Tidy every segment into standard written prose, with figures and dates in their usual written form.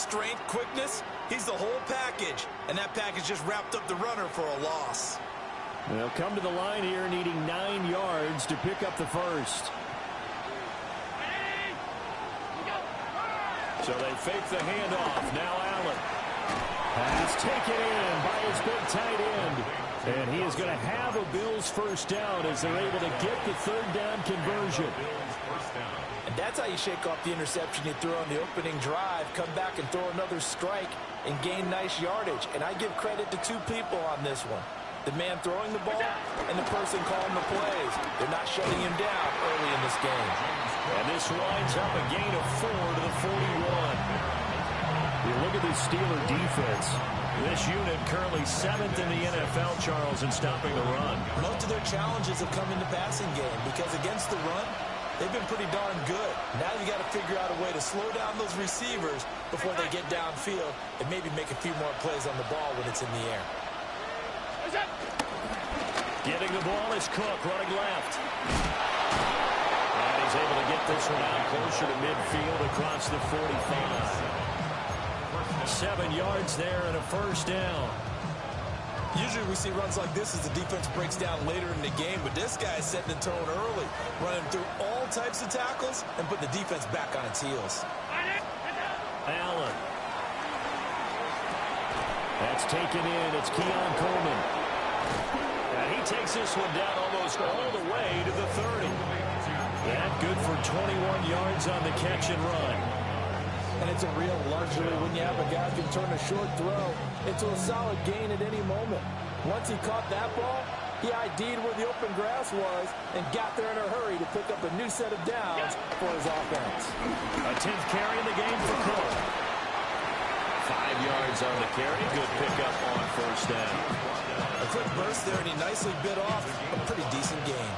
strength, quickness. He's the whole package, and that package just wrapped up the runner for a loss. They'll come to the line here needing 9 yards to pick up the first. So they fake the handoff. Now Allen. Pass taken in by his big tight end. And he is going to have a Bills first down as they're able to get the third down conversion. And that's how you shake off the interception you threw on the opening drive, come back and throw another strike and gain nice yardage. And I give credit to 2 people on this one. The man throwing the ball and the person calling the plays. They're not shutting him down early in this game. And this winds up a gain of 4 to the 41. You look at this Steeler defense. This unit currently 7th in the NFL, Charles, in stopping the run. Most of their challenges have come in the passing game because against the run, they've been pretty darn good. Now you got to figure out a way to slow down those receivers before they get downfield and maybe make a few more plays on the ball when it's in the air. Getting the ball is Cook running left. And he's able to get this one out closer to midfield across the 45. 7 yards there and a first down. Usually we see runs like this as the defense breaks down later in the game, but this guy is setting the tone early, running through all types of tackles and putting the defense back on its heels. Allen. That's taken in. It's Keon Coleman. And he takes this one down almost all the way to the 30. That good for 21 yards on the catch and run. And it's a real luxury when you have a guy who can turn a short throw into a solid gain at any moment. Once he caught that ball, he ID'd where the open grass was and got there in a hurry to pick up a new set of downs for his offense. A 10th carry in the game for Cook. 5 yards on the carry. Good pickup on first down. A quick burst there, and he nicely bit off a pretty decent gain.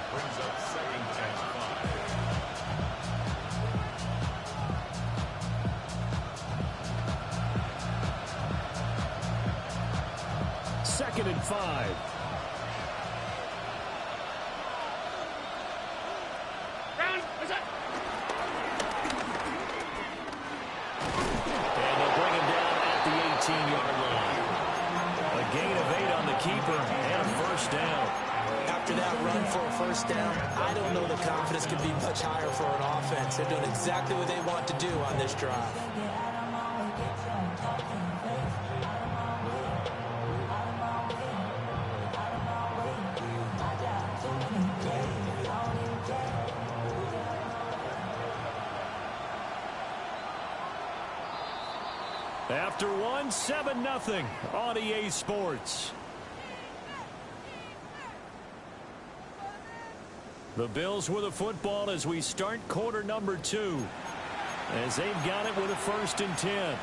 Second and 5. And they'll bring him down at the 18-yard line. A gain of 8 on the keeper and a first down. After that run for a first down, I don't know the confidence could be much higher for an offense. They're doing exactly what they want to do on this drive. After one, 7-0 on EA Sports. The Bills with a football as we start quarter number 2. As they've got it with a 1st and 10.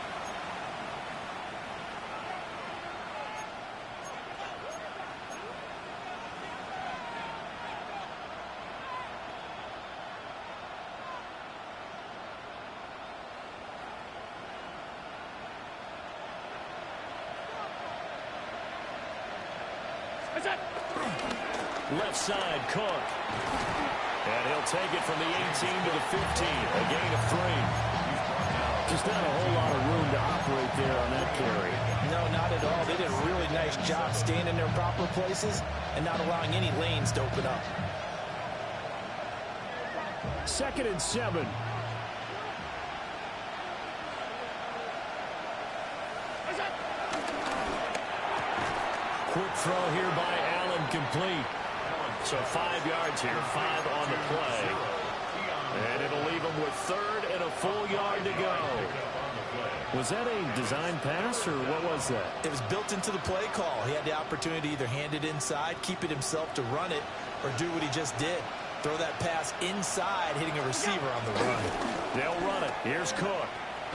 Left side, Cook. And he'll take it from the 18 to the 15. A gain of 3. Just not a whole lot of room to operate there on that carry. No, not at all. They did a really nice job staying in their proper places and not allowing any lanes to open up. 2nd and 7. Quick throw here by Allen, complete. So 5 yards here, 5 on the play. And it'll leave him with 3rd and a full yard to go. Was that a design pass, or what was that? It was built into the play call. He had the opportunity to either hand it inside, keep it himself to run it, or do what he just did. Throw that pass inside, hitting a receiver on the run. They'll run it. Here's Cook.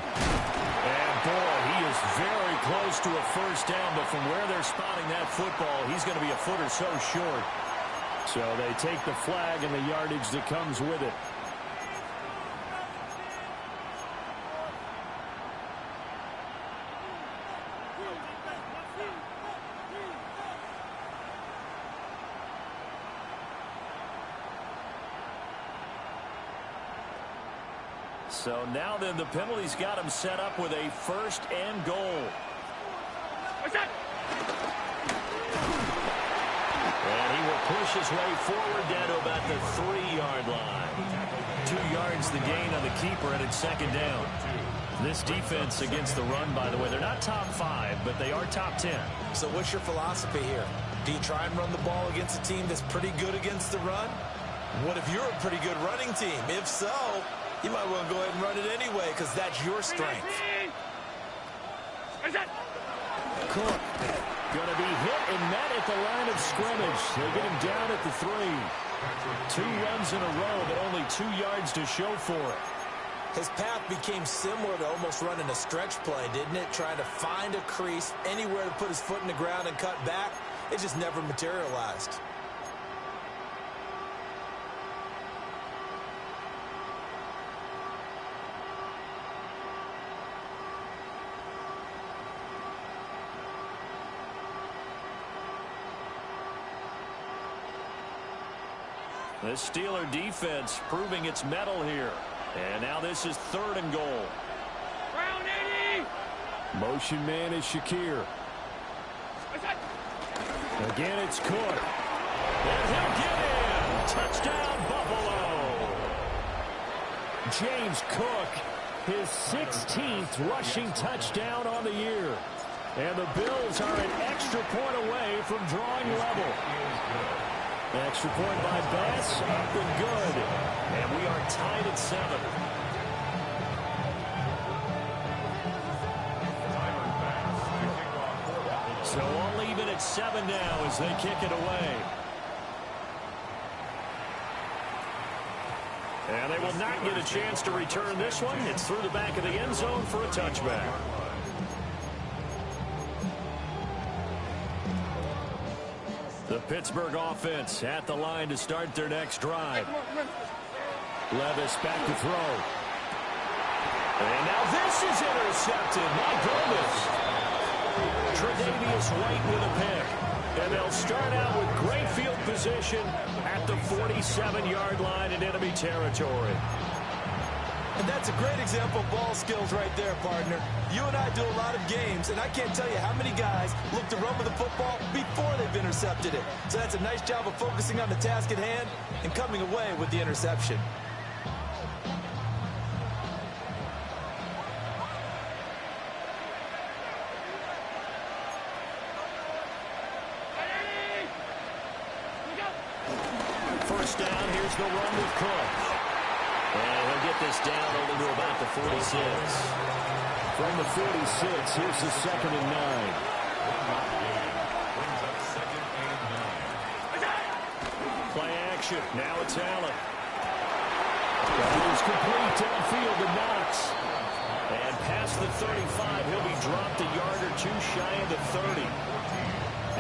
And, boy, he is very close to a first down, but from where they're spotting that football, he's going to be a foot or so short. So they take the flag and the yardage that comes with it. So now then the penalty's got him set up with a 1st and goal. And he will push his way forward down to about the 3-yard line. 2 yards the gain on the keeper, and it's 2nd down. This defense against the run, by the way, they're not top 5, but they are top 10. So what's your philosophy here? Do you try and run the ball against a team that's pretty good against the run? What if you're a pretty good running team? If so, you might want to go ahead and run it anyway because that's your strength. Cook going to be hit and met at the line of scrimmage. They get him down at the 3. 2 runs in a row, but only 2 yards to show for it. His path became similar to almost running a stretch play, didn't it? Trying to find a crease, anywhere to put his foot in the ground and cut back. It just never materialized. The Steeler defense proving its mettle here. And now this is 3rd and goal. Round 80. Motion man is Shakir. Again, it's Cook. And he'll get in. Touchdown, Buffalo. James Cook, his 16th rushing touchdown on the year. And the Bills are an extra point away from drawing level. Extra point by Bass, up and good. And we are tied at 7. So all even at 7 now as they kick it away. And they will not get a chance to return this one. It's through the back of the end zone for a touchback. The Pittsburgh offense at the line to start their next drive. Levis back to throw. And now this is intercepted. My goodness. Tre'Davious White with a pick. And they'll start out with great field position at the 47-yard line in enemy territory. And that's a great example of ball skills right there, partner. You and I do a lot of games, and I can't tell you how many guys look to run with the football before they've intercepted it. So that's a nice job of focusing on the task at hand and coming away with the interception. First down, here's the run with Cook. And he'll get this down only to about the 46. From the 46, here's the 2nd and 9. Play action. Now it's Allen. That is complete downfield to Knox. And past the 35, he'll be dropped a yard or 2 shy of the 30.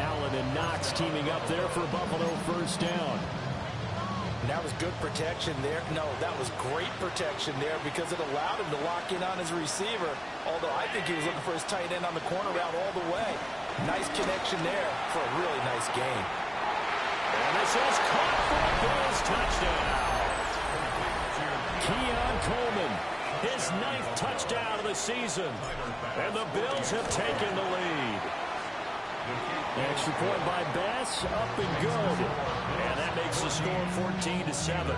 Allen and Knox teaming up there for Buffalo first down. That was good protection there. No, that was great protection there because it allowed him to lock in on his receiver, although I think he was looking for his tight end on the corner route all the way. Nice connection there for a really nice game. And this is caught for a Bills touchdown. Keon Coleman, his 9th touchdown of the season. And the Bills have taken the lead. Extra point by Bass, up and good. And that makes the score 14-7.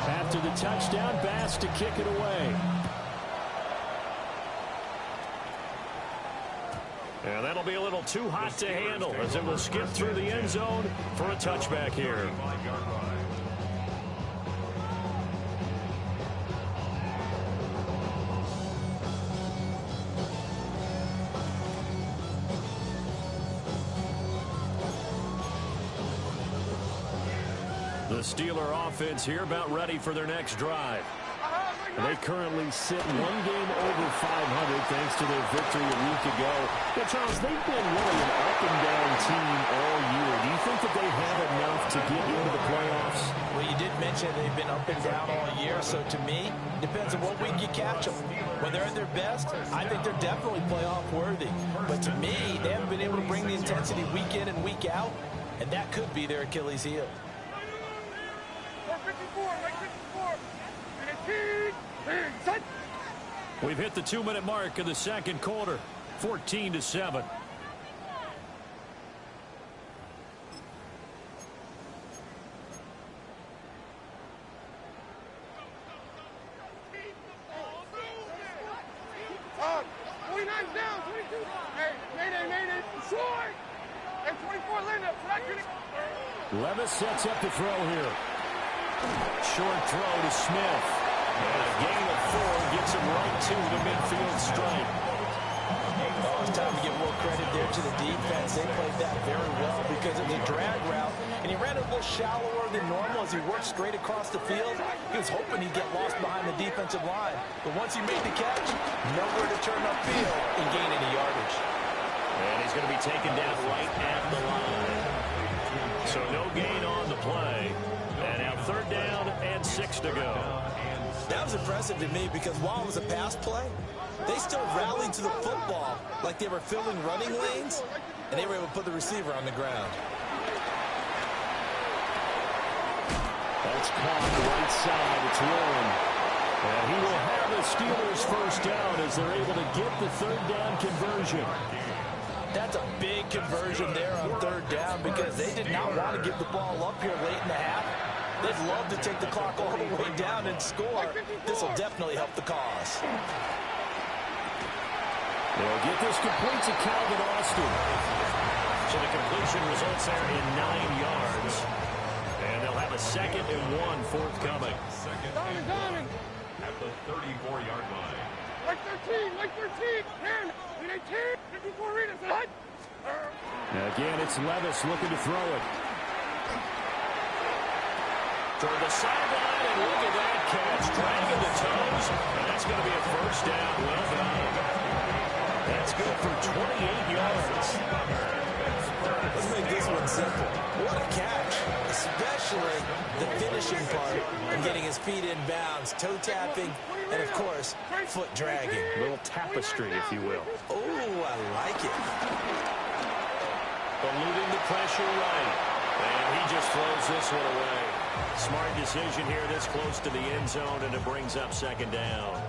After the touchdown, Bass to kick it away. And that'll be a little too hot to handle as it will skip through the end zone for a touchback here. The Steeler offense here about ready for their next drive. They currently sit one game over 500 thanks to their victory a week ago. But, Charles, they've been really an up-and-down team all year. Do you think that they have enough to get into the playoffs? Well, you did mention they've been up and down all year, so to me, depends on what week you catch them. When they're at their best, I think they're definitely playoff worthy. But to me, they haven't been able to bring the intensity week in and week out, and that could be their Achilles heel. 454, right 54. Set. We've hit the 2-minute mark of the second quarter, 14-7. Down, 22. Hey, mayday, short. And 24, Linda. Levis sets up the throw here. Short throw to Smith. And a gain of 4 gets him right to the midfield stripe. Oh, it's time to give more credit there to the defense. They played that very well because it was a drag route. And he ran a little shallower than normal as he worked straight across the field. He was hoping he'd get lost behind the defensive line. But once he made the catch, nowhere to turn upfield and gain any yardage. And he's going to be taken down right at the line. So no gain on the play. And now 3rd down and 6 to go. That was impressive to me because while it was a pass play, they still rallied to the football like they were filling running lanes, and they were able to put the receiver on the ground. That's caught right side. It's Warren. And he will have the Steelers first down as they're able to get the 3rd down conversion. That's a big conversion there on 3rd down because they did not want to give the ball up here late in the half. They'd love to take the clock all the way down and score. This will definitely help the cause. They'll get this complete to Calvin Austin. So the completion results there in 9 yards. And they'll have a 2nd and 1 forthcoming. Donovan. At the 34-yard line. Like 13, 10, 18, 54 readers. Again, it's Levis looking to throw it. Toward the sideline, and look at that catch. Dragging the toes, and that's going to be a first down. Well done. That's good for 28 yards. Let's make this one simple. What a catch, especially the finishing part and getting his feet in bounds, toe tapping, and of course, foot dragging. A little tapestry, if you will. Oh, I like it. Eluding the pressure right. And he just throws this one away. Smart decision here this close to the end zone, and it brings up 2nd down.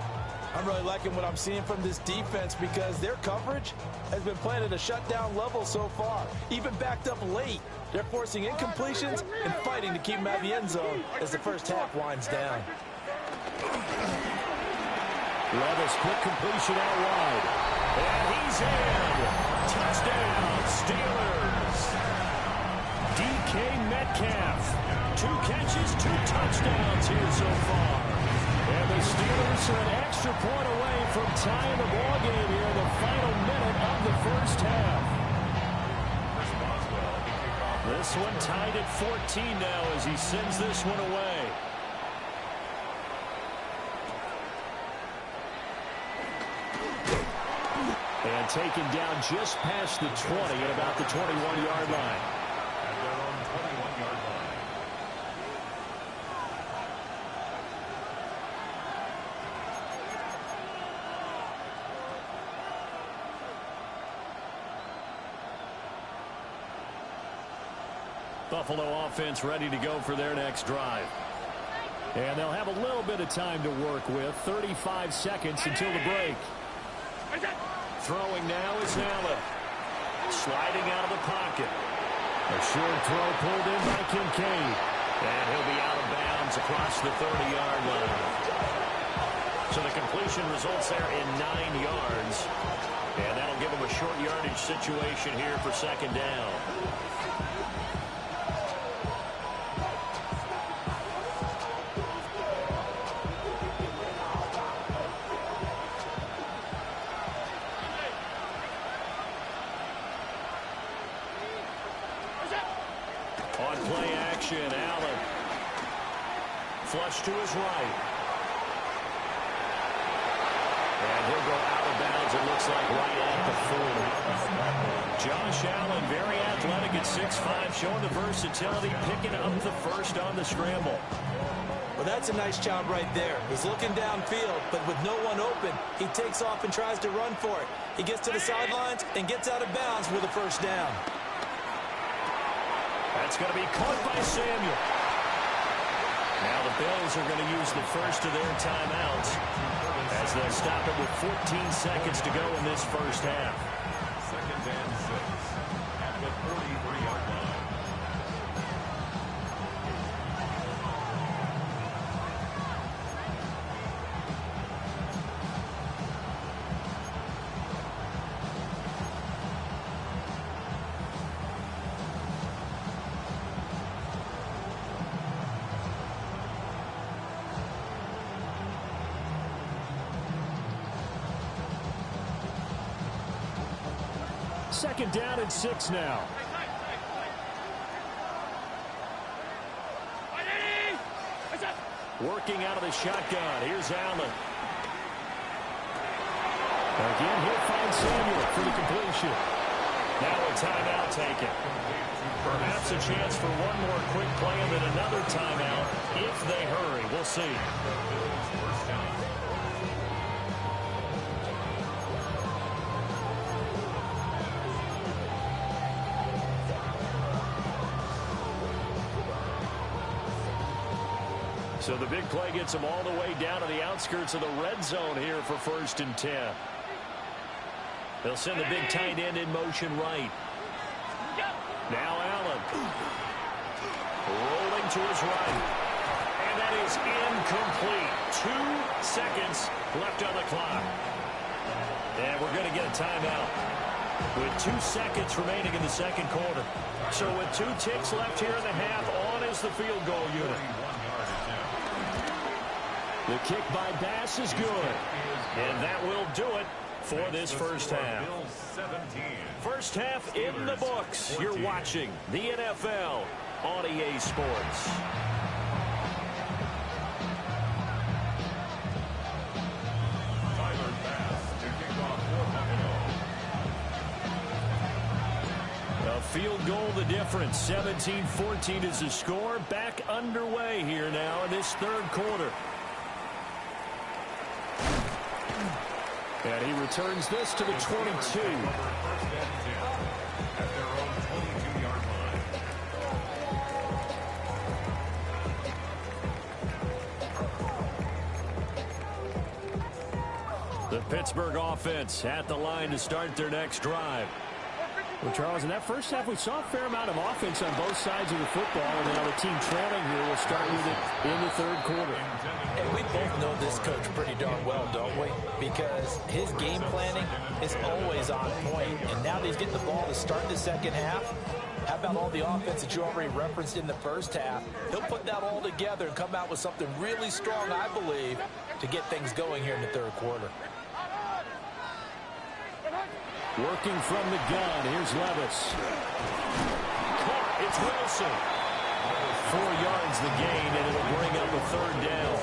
I'm really liking what I'm seeing from this defense because their coverage has been playing at a shutdown level so far. Even backed up late, they're forcing incompletions and fighting to keep them out of the end zone as the first half winds down. Levis, quick completion out wide. And he's in. Touchdown, Steelers. DK Metcalf. 2 catches, 2 touchdowns here so far. And the Steelers are an extra point away from tying the ball game here in the final minute of the first half. This one tied at 14 now as he sends this one away. And taken down just past the 20 at about the 21-yard line. At their own 21-yard line. Buffalo offense ready to go for their next drive. And they'll have a little bit of time to work with. 35 seconds until the break. Throwing now is Allen. Sliding out of the pocket. A short throw pulled in by Kincaid. And he'll be out of bounds across the 30-yard line. So the completion results there in 9 yards. And that'll give him a short yardage situation here for 2nd down. On play action, Allen. Flush to his right. it looks like right at the 40. Josh Allen, very athletic at 6'5", showing the versatility, picking up the first on the scramble. Well, that's a nice job right there. He's looking downfield, but with no one open, he takes off and tries to run for it. He gets to the sidelines and gets out of bounds with a first down. That's going to be caught by Samuel. Now the Bills are going to use the first of their timeouts as they'll stop it with 14 seconds to go in this first half. 2nd and 6 at the 43-yard line. Second down and 6 now. Working out of the shotgun. Here's Allen. Again, he'll find Samuel for the completion. Now a timeout taken. Perhaps a chance for one more quick play and then another timeout if they hurry. We'll see. First down. So the big play gets them all the way down to the outskirts of the red zone here for 1st and 10. They'll send the big tight end in motion right. Now Allen. Rolling to his right. And that is incomplete. 2 seconds left on the clock. And we're going to get a timeout with 2 seconds remaining in the second quarter. So with 2 ticks left here in the half, on is the field goal unit. The kick by Bass is good. And that will do it for this first half. First half in the books. You're watching the NFL on EA Sports. A field goal the difference. 17-14 is the score. Back underway here now in this third quarter. And he returns this to the 22. The Pittsburgh offense at the line to start their next drive. Well, Charles, in that first half, we saw a fair amount of offense on both sides of the football, and now the team trailing here will start with it in the third quarter. And we both know this coach pretty darn well, don't we? Because his game planning is always on point, and now that he's getting the ball to start the second half, how about all the offense that you already referenced in the first half? He'll put that all together and come out with something really strong, I believe, to get things going here in the third quarter. Working from the gun, here's Levis. Caught, it's Wilson. 4 yards the gain, and it'll bring up a third down.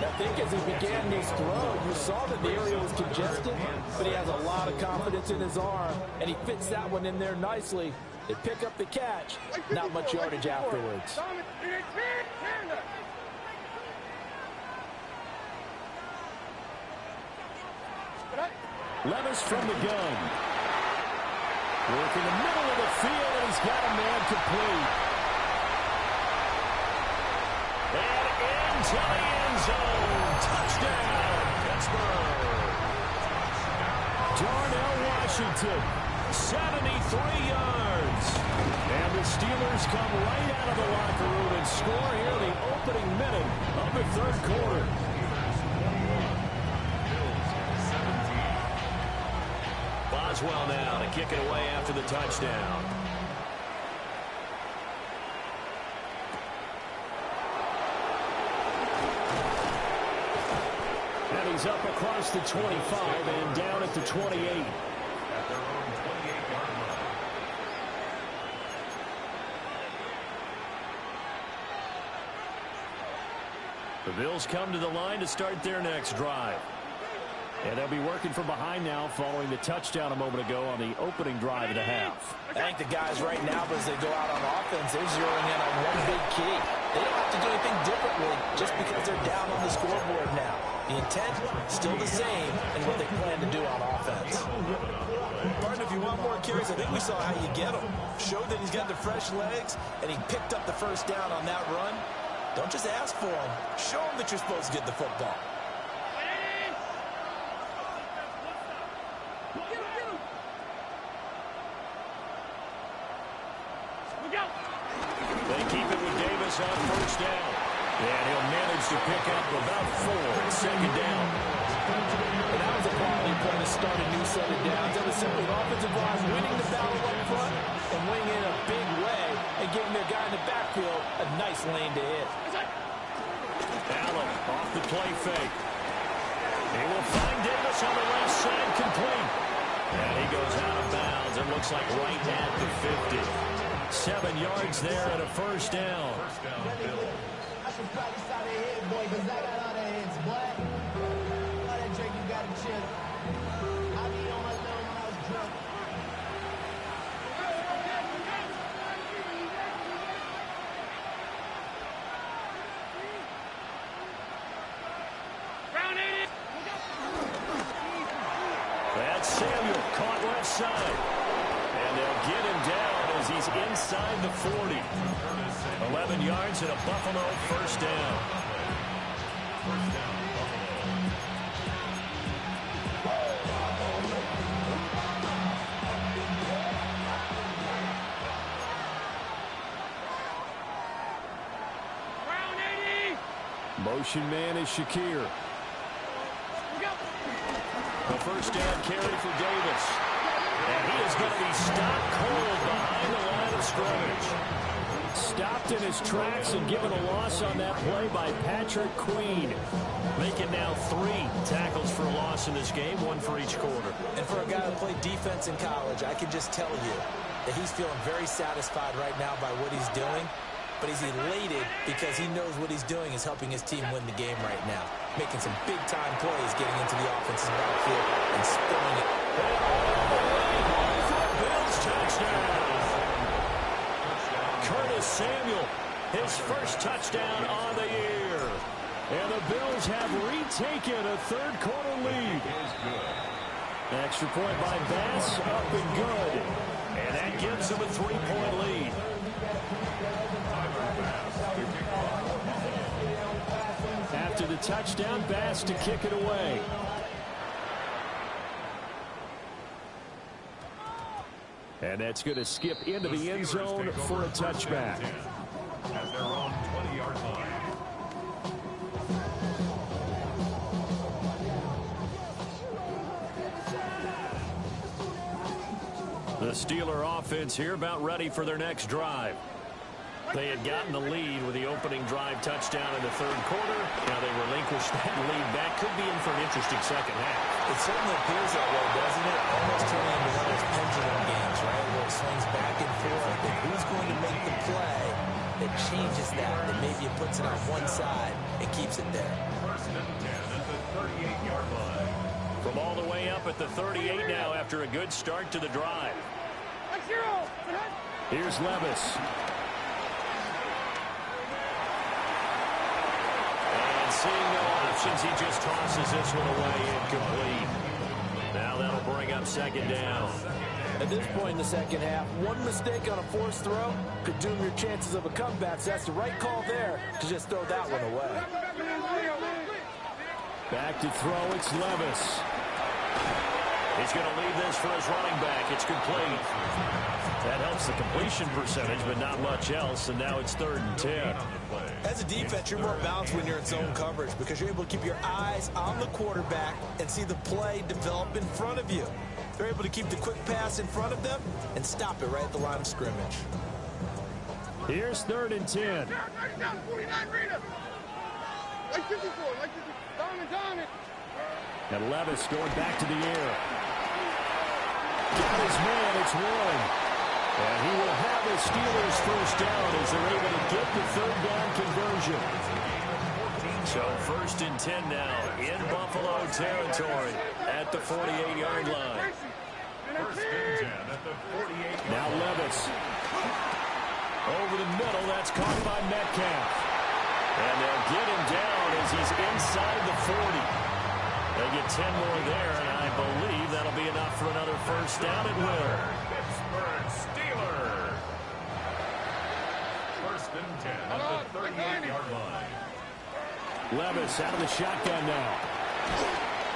I think as he began this throw, you saw that the area was congested, but he has a lot of confidence in his arm, and he fits that one in there nicely. They pick up the catch, not much yardage afterwards. Levis from the gun. Working the middle of the field, and he's got a man complete. And into the end zone. Touchdown, Pittsburgh. Darnell Washington, 73 yards. And the Steelers come right out of the locker room and score here the opening minute of the third quarter. Boswell now to kick it away after the touchdown. And he's up across the 25 and down at the 28. At their own 28-yard line. The Bills come to the line to start their next drive. And they'll be working from behind now following the touchdown a moment ago on the opening drive of the half. I think the guys right now, as they go out on offense, they're zeroing in on one big key. They don't have to do anything differently just because they're down on the scoreboard now. The intent, still the same, and what they plan to do on offense. Martin, if you want more carries, I think we saw how you get them. Showed that he's got the fresh legs, and he picked up the first down on that run. Don't just ask for them. Show them that you're supposed to get the football. They keep it with Davis on first down. And he'll manage to pick up about 4 at second down. And that was a quality play to start a new set of downs. That was simply an offensive line winning the battle up front and winning in a big way and giving their guy in the backfield a nice lane to hit. Allen off the play fake. He will find Davis on the left side, complete. And he goes out of bounds. It looks like right at the 50. 7 yards there and a first down. I should probably start a head boy, because I got all the heads, boy. All that drink, you got to chill. I be on my low when I was drunk. Brown 80. That's Samuel caught left side. And they'll get him down as he's inside the 40. 11 yards and a Buffalo first down. Brown 80. Motion man is Shakir. The first down carry for Davis. And he is going to be stopped cold behind the line of scrimmage. Stopped in his tracks and given a loss on that play by Patrick Queen. Making now 3 tackles for a loss in this game, 1 for each quarter. And for a guy who played defense in college, I can just tell you that he's feeling very satisfied right now by what he's doing. But he's elated because he knows what he's doing is helping his team win the game right now. Making some big-time plays, getting into the offensive backfield and spilling it. Bills touchdown. Curtis Samuel, his first touchdown on the year. And the Bills have retaken a third-quarter lead. Extra point by Bass, up and good. And that gives them a 3-point lead. After the touchdown, Bass to kick it away. And that's going to skip into the end zone for a touchback. At their own 20-yard line. The Steeler offense here about ready for their next drive. They had gotten the lead with the opening drive touchdown in the third quarter. Now they relinquished that lead. That could be in for an interesting second half. It certainly appears that way, doesn't it? Almost turning into one of those pendulum games, right, where it swings back and forth. And who's going to make the play that changes that maybe it puts it on one side and keeps it there? First and 10 at the 38-yard line. From all the way up at the 38 now after a good start to the drive. Here's Levis. And seeing no options, he just tosses this one away incomplete. Now that'll bring up second down. At this point in the second half, one mistake on a forced throw could doom your chances of a comeback. So that's the right call there to just throw that one away. Back to throw, it's Levis. He's going to leave this for his running back. It's complete. That helps the completion percentage, but not much else, and now it's 3rd and 10. As a defense, you're more balanced when you're in zone coverage because you're able to keep your eyes on the quarterback and see the play develop in front of you. They're able to keep the quick pass in front of them and stop it right at the line of scrimmage. Here's 3rd and 10. And Levis going back to the air. Got his man, it's Warren. And he will have the Steelers first down as they're able to get the 3rd down conversion. So 1st and 10 now in Buffalo territory at the 48-yard line. First and 10 at the 48. Now Levis. Over the middle, that's caught by Metcalf. And they'll get him down as he's inside the 40. They get 10 more there, and I believe that'll be enough for another first down at will. Pittsburgh Steelers. First and 10 at the 38-yard line. Levis out of the shotgun now.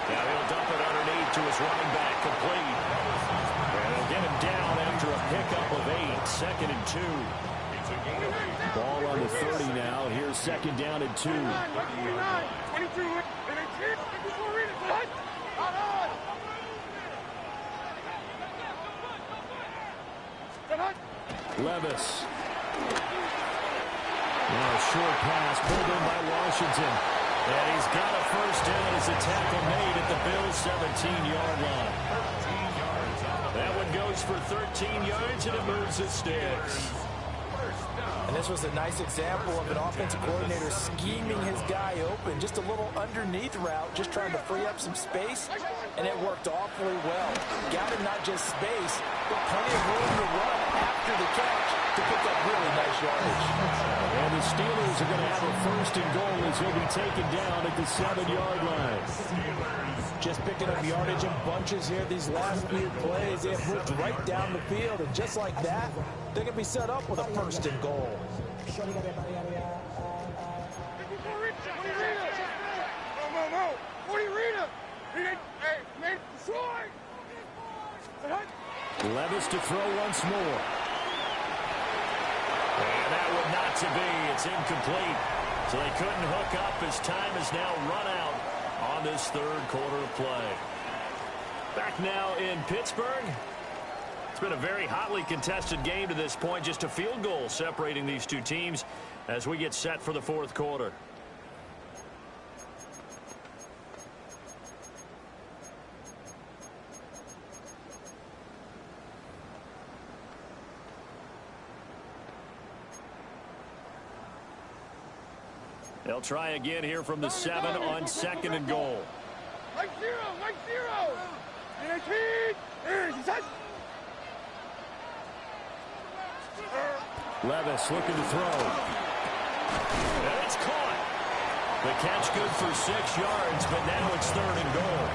Now he'll dump it underneath to his running back, complete. And they'll get him down after a pickup of 8, 2nd and 2. Ball on the 30 now. Here's 2nd down and 2. 22. Levis. Now a short pass pulled in by Washington. And he's got a first down as a tackle made at the Bills' 17-yard line. 13 yards. That one goes for 13 yards, and it moves the sticks. And this was a nice example of an offensive coordinator scheming his guy open. Just a little underneath route, just trying to free up some space, and it worked awfully well. Got him not just space, but plenty of room to run after the catch to pick up really nice yardage. And the Steelers are going to have a 1st and goal as he'll be taken down at the 7-yard line. Just picking up yardage in bunches here these last few plays. They have moved right down the field, and just like that, they're going to be set up with a 1st and goal. Levis to throw once more. And that would not to be. It's incomplete. So they couldn't hook up as time is now run out on this 3rd quarter of play. Back now in Pittsburgh. It's been a very hotly contested game to this point. Just a field goal separating these two teams as we get set for the 4th quarter. They'll try again here from the 7 on 2nd and goal. Like zero. 19. Levis looking to throw. And it's caught. The catch good for 6 yards, but now it's 3rd and goal.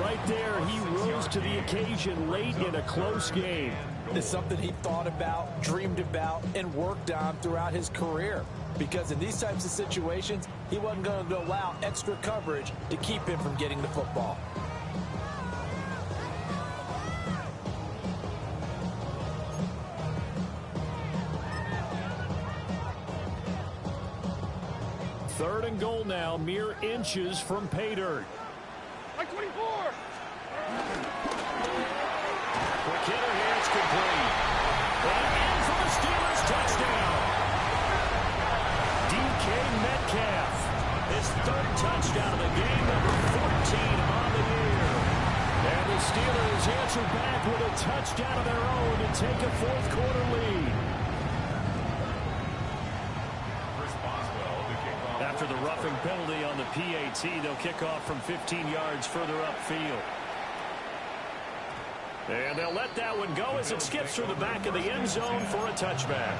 Right there, he rose to the occasion late in a close game. It's something he thought about, dreamed about, and worked on throughout his career. Because in these types of situations, he wasn't going to allow extra coverage to keep him from getting the football. Third and goal now, mere inches from pay dirt. Like 24. Quick hitter here, it's complete. And in for the Steelers touchdown. DK Metcalf, his 3rd touchdown of the game, number 14 on the year. And the Steelers answer back with a touchdown of their own to take a 4th quarter lead. After the roughing penalty on the PAT, they'll kick off from 15 yards further upfield. And they'll let that one go as it skips through the back of the end zone for a touchback.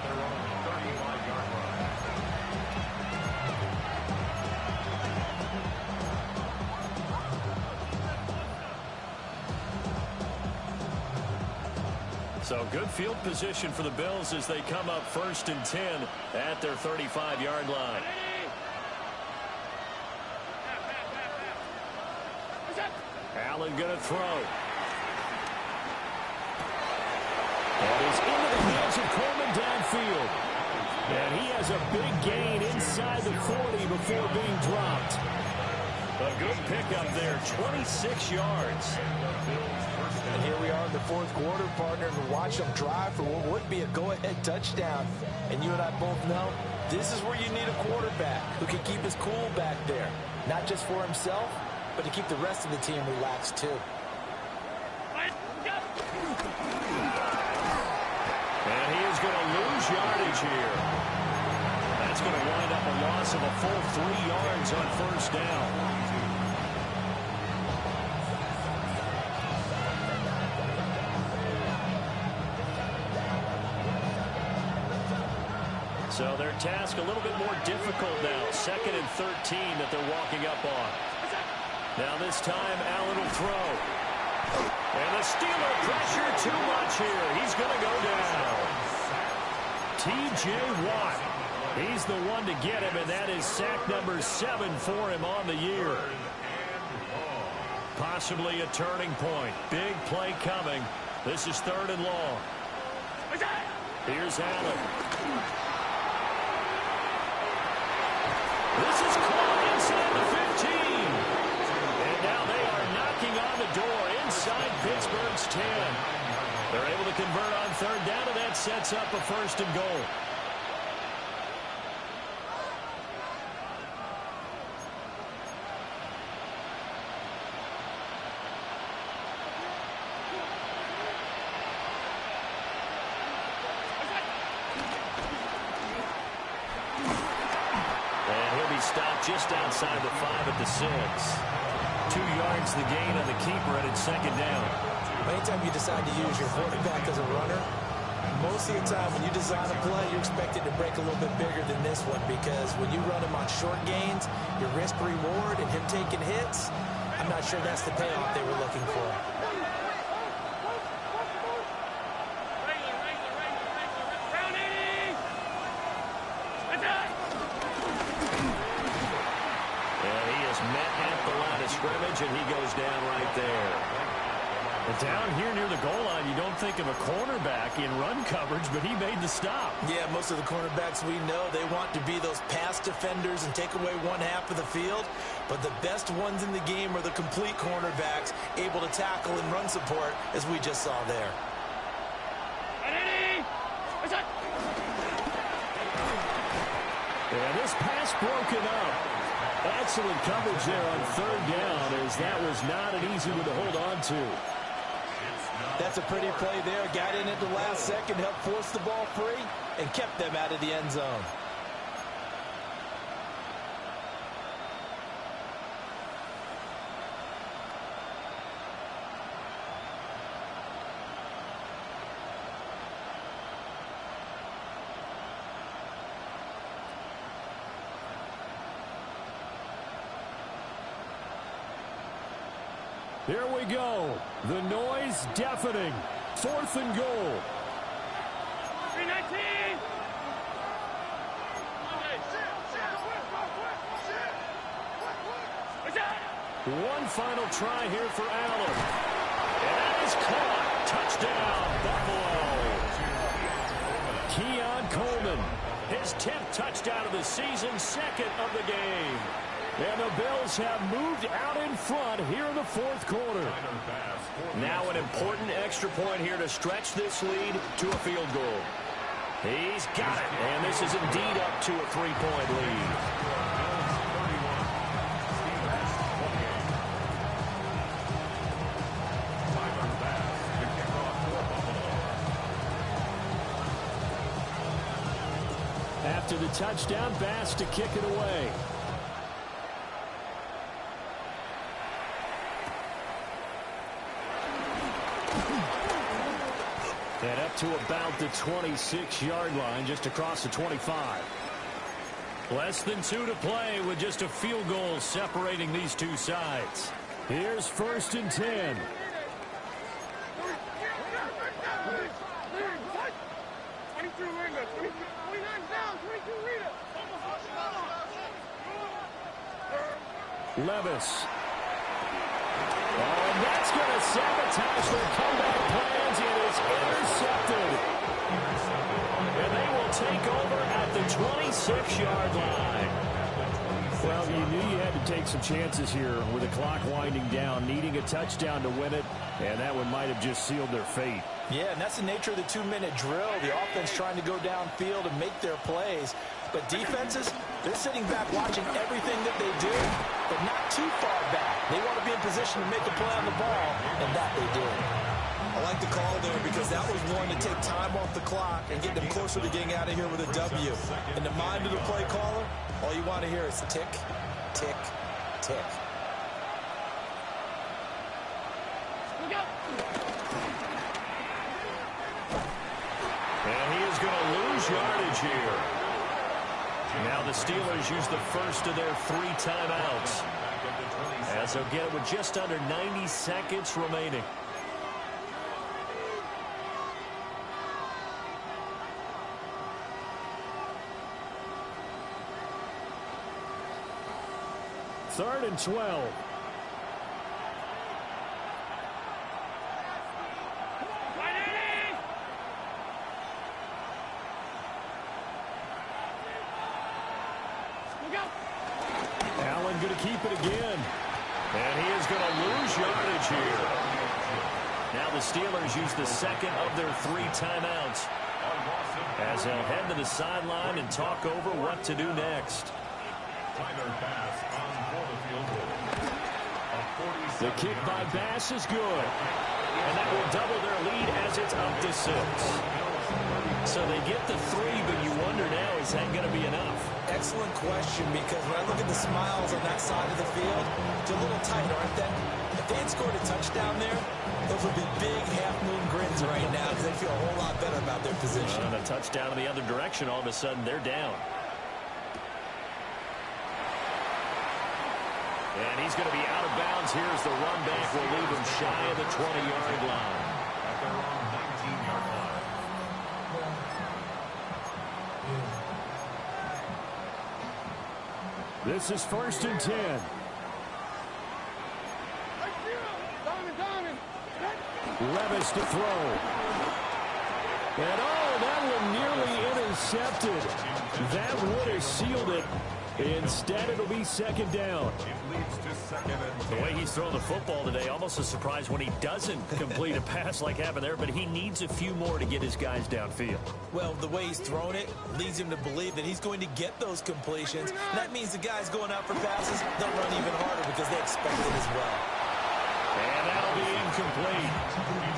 So good field position for the Bills as they come up 1st and 10 at their 35-yard line. Allen going to throw. And he's into the hands of Coleman downfield. And he has a big gain inside the 40 before being dropped. A good pickup there, 26 yards. And here we are in the 4th quarter, partner, and watch them drive for what would be a go-ahead touchdown. And you and I both know this is where you need a quarterback who can keep his cool back there. Not just for himself, but to keep the rest of the team relaxed, too. And he is going to lose yardage here. That's that's going to wind up a loss of a full 3 yards on first down. So their task a little bit more difficult now. 2nd and 13 that they're walking up on. Now this time, Allen will throw. And the Steeler pressure too much here. He's going to go down. T.J. Watt. He's the one to get him, and that is sack number 7 for him on the year. Possibly a turning point. Big play coming. This is 3rd and long. Here's Allen. This is caught inside the 15. And now they are knocking on the door inside Pittsburgh's 10. They're able to convert on 3rd down, and that sets up a 1st and goal. Stopped just outside the 5 at the 6. 2 yards the gain on the keeper, and it's 2nd down. Anytime you decide to use your quarterback as a runner, most of the time when you design a play, you're expected to break a little bit bigger than this one, because when you run him on short gains, your risk reward and him taking hits, I'm not sure that's the payoff they were looking for. Scrimmage, and he goes down right there. But down here near the goal line, you don't think of a cornerback in run coverage, but he made the stop. Yeah, most of the cornerbacks we know, they want to be those pass defenders and take away one half of the field. But the best ones in the game are the complete cornerbacks, able to tackle and run support, as we just saw there. And this pass broken up. Excellent coverage there on 3rd down, as that was not an easy one to hold on to. That's a pretty play there. Got in at the last second, helped force the ball free, and kept them out of the end zone. Here we go. The noise deafening. 4th and goal. 319. One final try here for Allen. And that is caught. Touchdown, Buffalo. Keon Coleman. His 10th touchdown of the season, 2nd of the game. And the Bills have moved out in front here in the 4th quarter. Now an important extra point here to stretch this lead to a field goal. He's got it, and this is indeed up to a 3-point lead. After the touchdown, Bass to kick it away. And up to about the 26-yard line, just across the 25. Less than 2 to play with just a field goal separating these two sides. Here's 1st and 10. Levis. Oh, and that's going to sabotage their comeback plans. It is intercepted. And they will take over at the 26-yard line. Well, you knew you had to take some chances here with the clock winding down, needing a touchdown to win it, and that one might have just sealed their fate. Yeah, and that's the nature of the 2-minute drill. The offense trying to go downfield and make their plays. But defenses, they're sitting back watching everything that they do, but not too far back. They want to be in position to make a play on the ball, and that they did. I like the call there because that was one to take time off the clock and get them closer to getting out of here with a W. In the mind of the play caller, all you want to hear is tick, tick, tick. And he is going to lose yardage here. Now the Steelers use the first of their 3 timeouts, as they'll get it with just under 90 seconds remaining. Third and 12. Allen going to keep it again. And he is going to lose yardage here. Now the Steelers use the second of their 3 timeouts, as they'll head to the sideline and talk over what to do next. The kick by Bass is good. And that will double their lead as it's up to 6. So they get the 3, but you wonder now, is that going to be enough? Excellent question, because when I look at the smiles on that side of the field, they're a little tight, aren't they? If they had scored a touchdown there, those would be big half-moon grins right now because they feel a whole lot better about their position. And a touchdown in the other direction, all of a sudden they're down. And he's going to be out of bounds. Here's the run back. Will leave him shy of the 20-yard line. At their own 19-yard line. This is 1st and 10. Levis to throw. And that one nearly intercepted. That would have sealed it. Instead, it'll be 2nd down. It leads to 2nd and 10. The way he's throwing the football today, almost a surprise when he doesn't complete a pass like happened there, but he needs a few more to get his guys downfield. Well, the way he's thrown it leads him to believe that he's going to get those completions. That means the guys going out for passes, they'll run even harder because they expect it as well. And that'll be incomplete.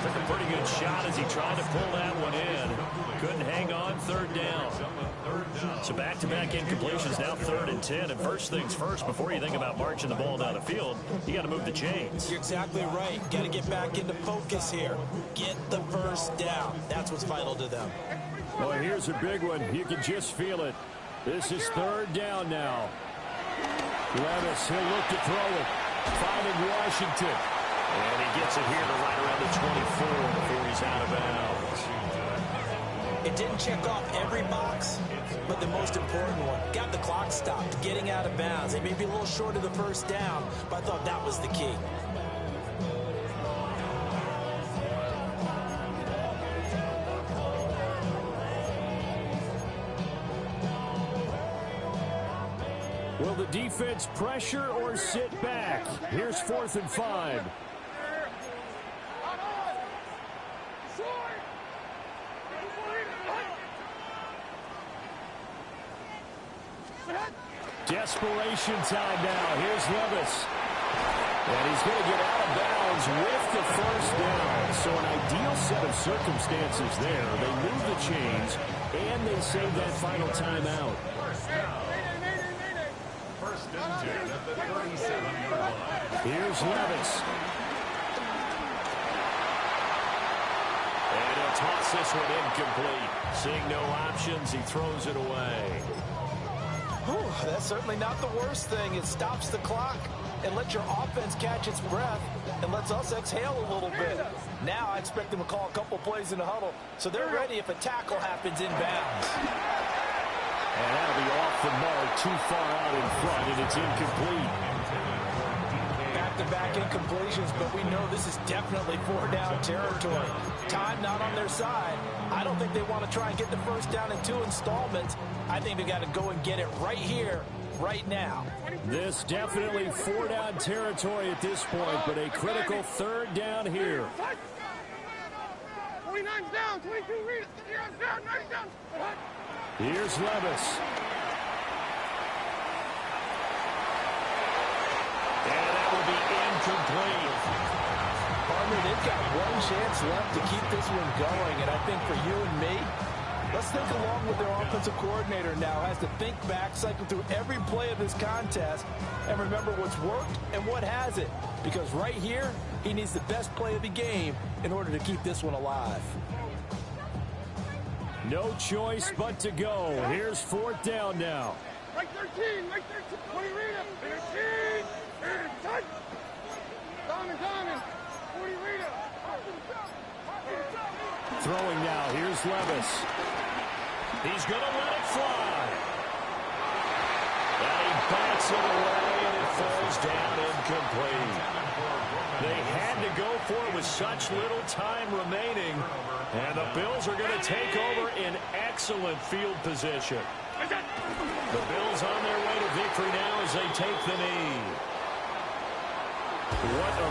Took a pretty good shot as he tried to pull that one in. Couldn't hang on, 3rd down. So back-to-back incompletions, now 3rd and 10. And first things first, before you think about marching the ball down the field, you got to move the chains. You're exactly right. Got to get back into focus here. Get the first down. That's what's vital to them. Well, here's a big one. You can just feel it. This is 3rd down now. Levis, he'll look to throw it. Finding Washington. And he gets it here to right around the 24 before he's out of bounds. It didn't check off every box, but the most important one. Got the clock stopped, getting out of bounds. They may be a little short of the first down, but I thought that was the key. Will the defense pressure or sit back? Here's 4th and 5. Desperation time now. Here's Levis. And he's going to get out of bounds with the first down. So an ideal set of circumstances there. They move the chains, and they save that final timeout. First and 10 at the 37-yard line. Here's Levis. And he'll toss this one incomplete. Seeing no options, he throws it away. Whew, that's certainly not the worst thing. It stops the clock and lets your offense catch its breath and lets us exhale a little bit. Now I expect them to call a couple plays in the huddle, so they're ready if a tackle happens in bounds. And that'll be off the mark, too far out in front, and it's incomplete. Back-to-back incompletions, but we know this is definitely 4-down territory. Time not on their side. I don't think they want to try and get the first down in 2 installments. I think they got to go and get it right here, right now. This definitely 4-down territory at this point, but a critical 3rd down here. 29's down, 22 read, 0's down, 9's down. Here's Levis. And that will be incomplete. Partner, they've got one chance left to keep this one going, and I think for you and me, let's think along with their offensive coordinator now. Has to think back, cycle through every play of this contest, and remember what's worked and what hasn't. Because right here, he needs the best play of the game in order to keep this one alive. No choice but to go. Here's 4th down now. Right 13, right 13. 20 Rita. 13. Touch. Diamond. 40 Rita. Throwing now. Here's Levis. He's going to let it fly. And he bats it away, and it falls down incomplete. They had to go for it with such little time remaining. And the Bills are going to take over in excellent field position. The Bills on their way to victory now as they take the knee. What a